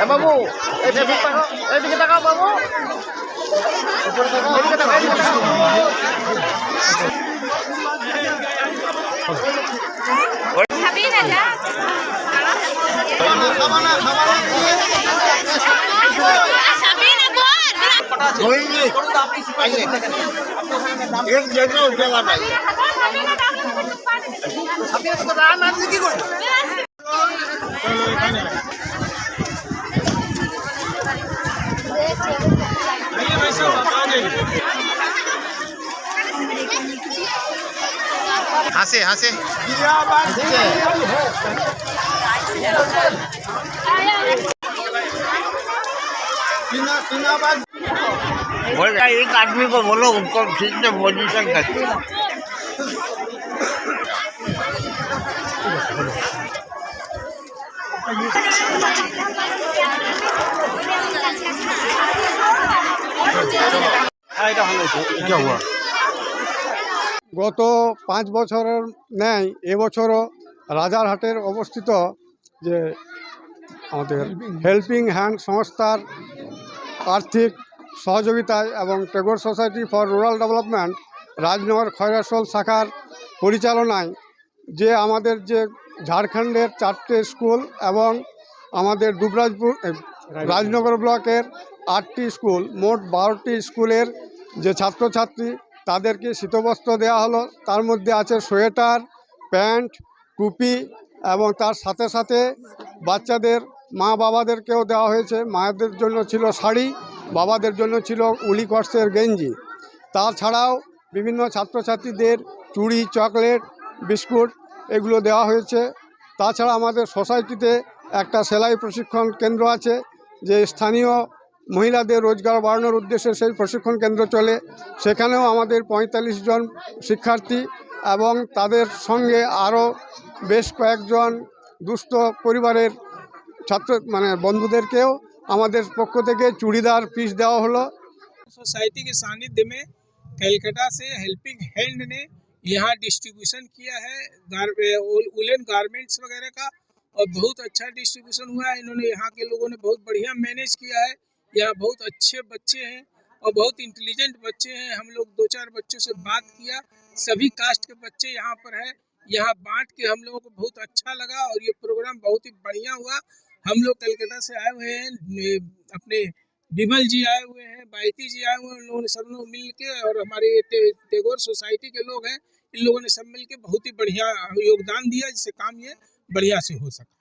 বাবু এদিকে তাকাও বাবু, এদিকে তাকাও, এদিকে তাকাও। হাসে হাসে एक आदमी को बोलो उनको ठीक से पोजीशन करते। क्या हुआ? গত 5 বছরের ন্যায় এবছরও রাজারহাটের অবস্থিত যে আমাদের হেল্পিং হ্যান্ড সংস্থার আর্থিক সহযোগিতায় এবং Tagore society for rural development Rajnagar Khoyrasol শাখার পরিচালনায় যে আমাদের যে ঝাড়খণ্ডের 4টে স্কুল এবং আমাদের দুবরাজপুর রাজনগর ব্লকের 8টি স্কুল, মোট 12টি স্কুলের যে ছাত্রছাত্রী তাদেরকে শীতবস্ত্র দেওয়া হলো। তার মধ্যে আছে সোয়েটার, প্যান্ট, টুপি এবং তার সাথে সাথে বাচ্চাদের মা বাবাদেরকেও দেওয়া হয়েছে। মায়েদের জন্য ছিল শাড়ি, বাবাদের জন্য ছিল উলি কটসের গেঞ্জি। তাছাড়াও বিভিন্ন ছাত্রছাত্রীদের চুড়ি, চকলেট, বিস্কুট এগুলো দেওয়া হয়েছে। তাছাড়া আমাদের সোসাইটিতে একটা সেলাই প্রশিক্ষণ কেন্দ্র আছে, যে স্থানীয় মহিলাদের রোজগার বাড়ানোর উদ্দেশ্যে সেই প্রশিক্ষণ কেন্দ্র চলে। সেখানেও আমাদের 45 জন শিক্ষার্থী এবং তাদের সঙ্গে আরও বেশ কয়েকজন দুস্থ পরিবারের ছাত্র বন্ধুদেরকেও আমাদের পক্ষ থেকে চুড়িদার পিস দেওয়া হলো। सोसाइटी के सानिध्य में कलकत्ता से हेल्पिंग हैंड ने यहाँ डिस्ट्रीब्यूशन किया है वुलन गारमेंट्स वगैरह का, और बहुत अच्छा डिस्ट्रीब्यूशन हुआ है। इन्होंने यहाँ के लोगों ने बहुत बढ़िया मैनेज किया है। यहाँ बहुत अच्छे बच्चे हैं और बहुत इंटेलिजेंट बच्चे हैं। हम लोग 2-4 बच्चों से बात किया, सभी कास्ट के बच्चे यहाँ पर है। यहाँ बांट के हम लोगों को बहुत अच्छा लगा और ये प्रोग्राम बहुत ही बढ़िया हुआ। हम लोग कलकत्ता से आए हुए हैं, अपने विमल जी आए हुए हैं, बायती जी आए हुए हैं। उन लोगों ने सब लोग मिल के, और हमारे टेगोर सोसाइटी के लोग हैं, इन लोगों ने सब मिल के बहुत ही बढ़िया योगदान दिया, जिससे काम ये बढ़िया से हो सका।